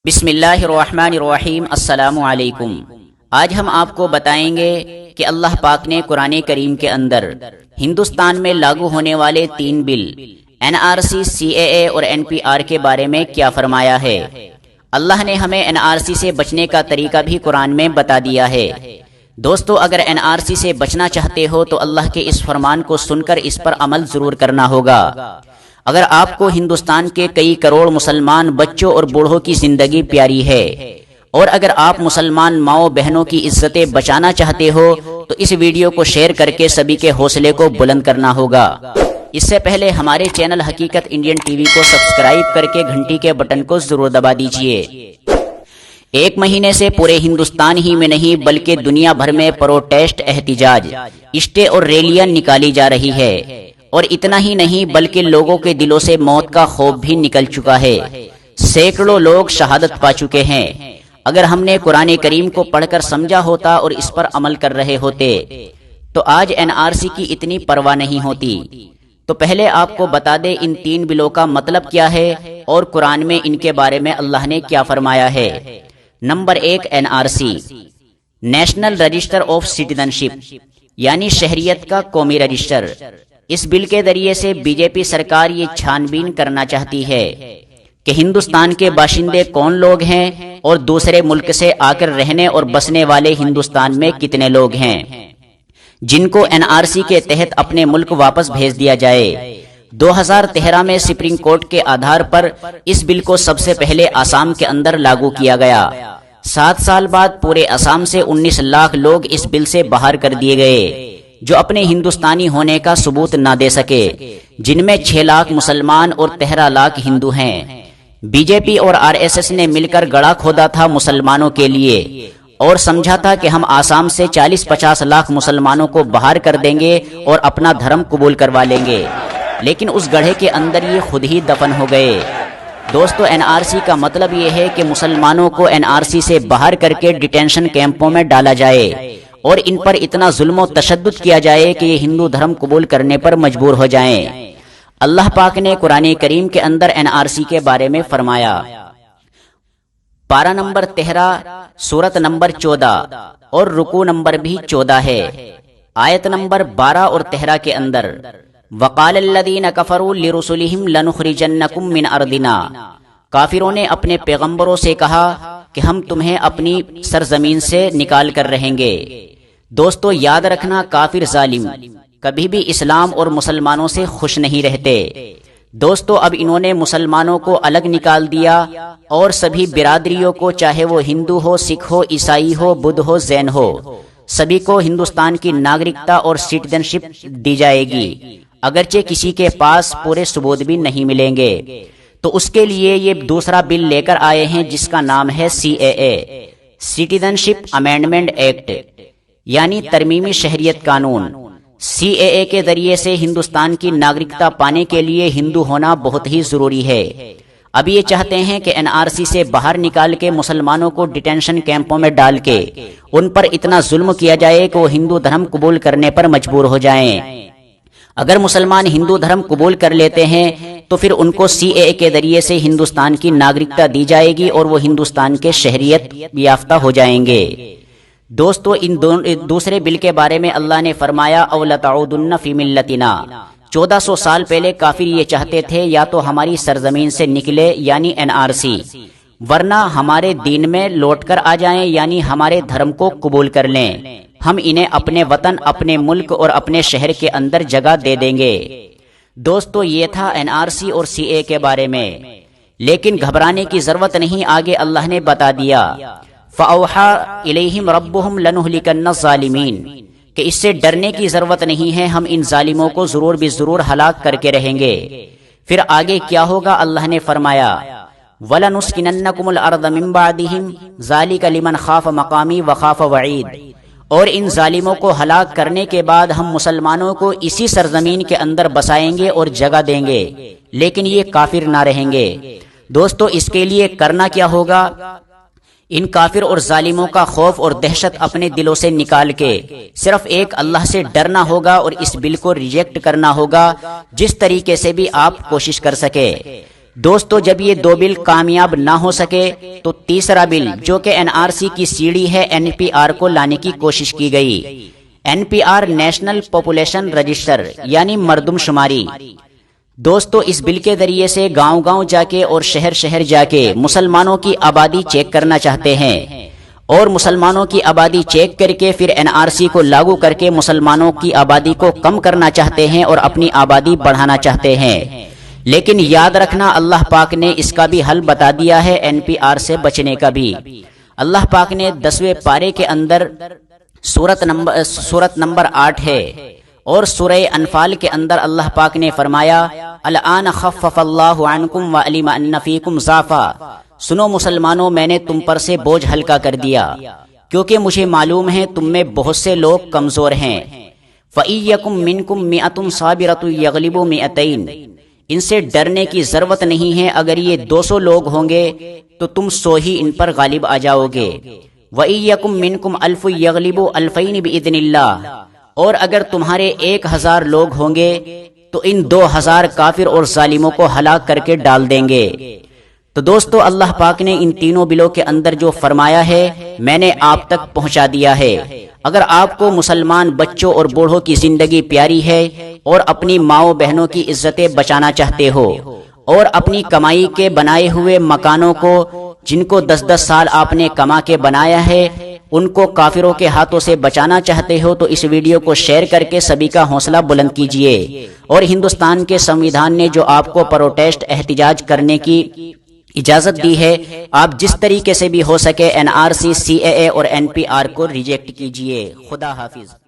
بسم اللہ الرحمن الرحیم۔ السلام علیکم۔ آج ہم آپ کو بتائیں گے کہ اللہ پاک نے قرآن کریم کے اندر ہندوستان میں لاگو ہونے والے 3 بل NRC، CAA اور NPR کے بارے میں کیا فرمایا ہے۔ اللہ نے ہمیں NRC سے بچنے کا طریقہ بھی قرآن میں بتا دیا ہے۔ دوستو، اگر NRC سے بچنا چاہتے ہو تو اللہ کے اس فرمان کو سن کر اس پر عمل ضرور کرنا ہوگا۔ اگر آپ کو ہندوستان کے کئی کروڑ مسلمان بچوں اور بوڑھوں کی زندگی پیاری ہے، اور اگر آپ مسلمان ماؤں بہنوں کی عزتیں بچانا چاہتے ہو تو اس ویڈیو کو شیئر کر کے سبھی کے حوصلے کو بلند کرنا ہوگا۔ اس سے پہلے ہمارے چینل حقیقت انڈین ٹی وی کو سبسکرائب کر کے گھنٹی کے بٹن کو ضرور دبا دیجئے۔ 1 مہینے سے پورے ہندوستان ہی میں نہیں بلکہ دنیا بھر میں پروٹیسٹ، احتجاج، اسٹے اور ریلیاں نکالی جا رہی ہے، اور اتنا ہی نہیں بلکہ لوگوں کے دلوں سے موت کا خوف بھی نکل چکا ہے۔ سینکڑوں لوگ شہادت پا چکے ہیں۔ اگر ہم نے قرآن کریم کو پڑھ کر سمجھا ہوتا اور اس پر عمل کر رہے ہوتے تو آج NRC کی اتنی پرواہ نہیں ہوتی۔ تو پہلے آپ کو بتا دے ان 3 بلوں کا مطلب کیا ہے اور قرآن میں ان کے بارے میں اللہ نے کیا فرمایا ہے۔ نمبر 1، NRC national register of citizenship, یعنی شہریت کا قومی رجسٹر۔ اس بل کے ذریعے سے BJP سرکار یہ چھان بین کرنا چاہتی ہے کہ ہندوستان کے باشندے کون لوگ ہیں اور دوسرے ملک سے آ کر رہنے اور بسنے والے ہندوستان میں کتنے لوگ ہیں جن کو NRC کے تحت اپنے ملک واپس بھیج دیا جائے۔ 2013 میں سپریم کورٹ کے آدھار پر اس بل کو سب سے پہلے آسام کے اندر لاگو کیا گیا۔ 7 سال بعد پورے آسام سے 19 لاکھ لوگ اس بل سے باہر کر دیے گئے جو اپنے ہندوستانی ہونے کا ثبوت نہ دے سکے، جن میں 6 لاکھ مسلمان اور 13 لاکھ ہندو ہیں۔ BJP اور RSS نے مل کر گڑھا کھودا تھا مسلمانوں کے لیے اور سمجھا تھا کہ ہم آسام سے 40-50 لاکھ مسلمانوں کو باہر کر دیں گے اور اپنا دھرم قبول کروا لیں گے، لیکن اس گڑھے کے اندر یہ خود ہی دفن ہو گئے۔ دوستو، NRC کا مطلب یہ ہے کہ مسلمانوں کو NRC سے باہر کر کے ڈیٹینشن کیمپوں میں ڈالا جائے اور ان پر اتنا ظلم و تشدد کیا جائے کہ یہ ہندو دھرم قبول کرنے پر مجبور ہو جائیں۔ اللہ پاک نے قرآن کریم کے اندر NRC کے بارے میں فرمایا۔ پارہ نمبر 13، سورت نمبر 14 اور رکوع نمبر بھی 14 ہے۔ آیت نمبر 12 اور 13 کے اندر وَقَالَ الَّذِينَ كَفَرُوا لِرُسُلِهِمْ لَنُخْرِجَنَّكُمْ مِنْ أَرْضِنَا، کافروں نے اپنے پیغمبروں سے کہا کہ ہم تمہیں اپنی سرزمین سے نکال کر رہیں گے۔ دوستو، یاد رکھنا، کافر ظالم کبھی بھی اسلام اور مسلمانوں سے خوش نہیں رہتے۔ دوستو، اب انہوں نے مسلمانوں کو الگ نکال دیا اور سبھی برادریوں کو، چاہے وہ ہندو ہو، سکھ ہو، عیسائی ہو، بدھ ہو، جین ہو، سبھی کو ہندوستان کی ناگرکتا اور سٹیزن شپ دی جائے گی، اگرچہ کسی کے پاس پورے ثبوت بھی نہیں ملیں گے۔ تو اس کے لیے یہ دوسرا بل لے کر آئے ہیں جس کا نام ہے CAA، سٹیزن شپ امینڈمنٹ ایکٹ، یعنی ترمیمی شہریت قانون۔ CAA کے ذریعے سے ہندوستان کی ناگرکتا پانے کے لیے ہندو ہونا بہت ہی ضروری ہے۔ اب یہ چاہتے ہیں کہ NRC سے باہر نکال کے مسلمانوں کو ڈیٹینشن کیمپوں میں ڈال کے ان پر اتنا ظلم کیا جائے کہ وہ ہندو دھرم قبول کرنے پر مجبور ہو جائیں۔ اگر مسلمان ہندو دھرم قبول کر لیتے ہیں تو پھر ان کو CAA کے ذریعے سے ہندوستان کی ناگرکتا دی جائے گی اور وہ ہندوستان کے شہریت یافتہ ہو جائیں گے۔ دوستو، ان دوسرے بل کے بارے میں اللہ نے فرمایا اَوْ لَتَعُودُنَّ فِي مِلَّتِنَا۔ 1400 سال پہلے کافر یہ چاہتے تھے یا تو ہماری سرزمین سے نکلے یعنی NRC، ورنہ ہمارے دین میں لوٹ کر آ جائیں یعنی ہمارے دھرم کو قبول کر لیں، ہم انہیں اپنے وطن، اپنے ملک اور اپنے شہر کے اندر جگہ دے دیں گے۔ دوستو، یہ تھا NRC اور CAA کے بارے میں، لیکن گھبرانے کی ضرورت نہیں، آگے اللہ نے بتا دیا فَأَوْحَىٰ إِلَيْهِمْ رَبُّهُمْ لَنُهْلِكَنَّ الظَّالِمِينَ، کہ اس سے ڈرنے کی ضرورت نہیں ہے، ہم ان ظالموں کو ضرور بھی ضرور ہلاک کر کے رہیں گے۔ پھر آگے کیا ہوگا؟ اللہ نے فرمایا وَلَنُسْكِنَنَّكُمُ الْأَرْضَ مِن بَعْدِهِمْ ذَلِكَ لِمَنْ خَافَ مَقَامِي وَخَافَ وَعِيدِ، اور ان ظالموں کو ہلاک کرنے کے بعد ہم مسلمانوں کو اسی سرزمین کے اندر بسائیں گے اور جگہ دیں گے، لیکن یہ کافر نہ رہیں گے۔ دوستو، اس کے لیے کرنا کیا ہوگا؟ ان کافر اور ظالموں کا خوف اور دہشت اپنے دلوں سے نکال کے صرف ایک اللہ سے ڈرنا ہوگا اور اس بل کو ریجیکٹ کرنا ہوگا جس طریقے سے بھی آپ کوشش کر سکے۔ دوستو جب یہ دو بل کامیاب نہ ہو سکے تو تیسرا بل جو کہ NRC کی سیڑھی ہے NPR کو لانے کی کوشش کی گئی۔ NPR نیشنل پاپولیشن رجسٹر یعنی مردم شماری۔ دوستو اس بل کے ذریعے سے گاؤں گاؤں جا کے اور شہر شہر جا کے مسلمانوں کی آبادی چیک کرنا چاہتے ہیں، اور مسلمانوں کی آبادی چیک کر کے پھر NRC کو لاگو کر کے مسلمانوں کی آبادی کو کم کرنا چاہتے ہیں اور اپنی آبادی بڑھانا چاہتے ہیں۔ لیکن یاد رکھنا اللہ پاک نے اس کا بھی حل بتا دیا ہے، NPR سے بچنے کا بھی۔ اللہ پاک نے 10ویں پارے کے اندر سورت نمبر 8 ہے، اور سورہ انفال کے اندر اللہ پاک نے فرمایا الآن خفف اللہ عنکم وعلم ان فیکم ضعفا، سنو مسلمانوں میں نے تم پر سے بوجھ ہلکا کر دیا کیونکہ مجھے معلوم ہے تم میں بہت سے لوگ کمزور ہیں۔ فَإِيَّكُم مِّنكُم مِّئَةٌ صَابِرَةٌ يَغْلِبُوا مِئَتَيْنِ، ان سے ڈرنے کی ضرورت نہیں ہے، اگر یہ 200 لوگ ہوں گے تو تم 100 ہی ان پر غالب آ جاؤ گے۔ وَإِيَّكُم مِّنكُمْ أَلْفٌ يَغْلِبُوا أَلْفَيْنِ بِإِذْنِ اللَّهِ، اور اگر تمہارے 1000 لوگ ہوں گے تو ان 2000 کافر اور ظالموں کو ہلاک کر کے ڈال دیں گے۔ تو دوستو اللہ پاک نے ان تینوں بلوں کے اندر جو فرمایا ہے میں نے آپ تک پہنچا دیا ہے۔ اگر آپ کو مسلمان بچوں اور بوڑھوں کی زندگی پیاری ہے اور اپنی ماؤں بہنوں کی عزتیں بچانا چاہتے ہو، اور اپنی کمائی کے بنائے ہوئے مکانوں کو جن کو 10-10 سال آپ نے کما کے بنایا ہے ان کو کافروں کے ہاتھوں سے بچانا چاہتے ہو، تو اس ویڈیو کو شیئر کر کے سبھی کا حوصلہ بلند کیجئے۔ اور ہندوستان کے سنویدھان نے جو آپ کو پروٹیسٹ احتجاج کرنے کی اجازت دی ہے، آپ جس طریقے سے بھی ہو سکے NRC، CAA اور NPR کو ریجیکٹ کیجئے۔ خدا حافظ۔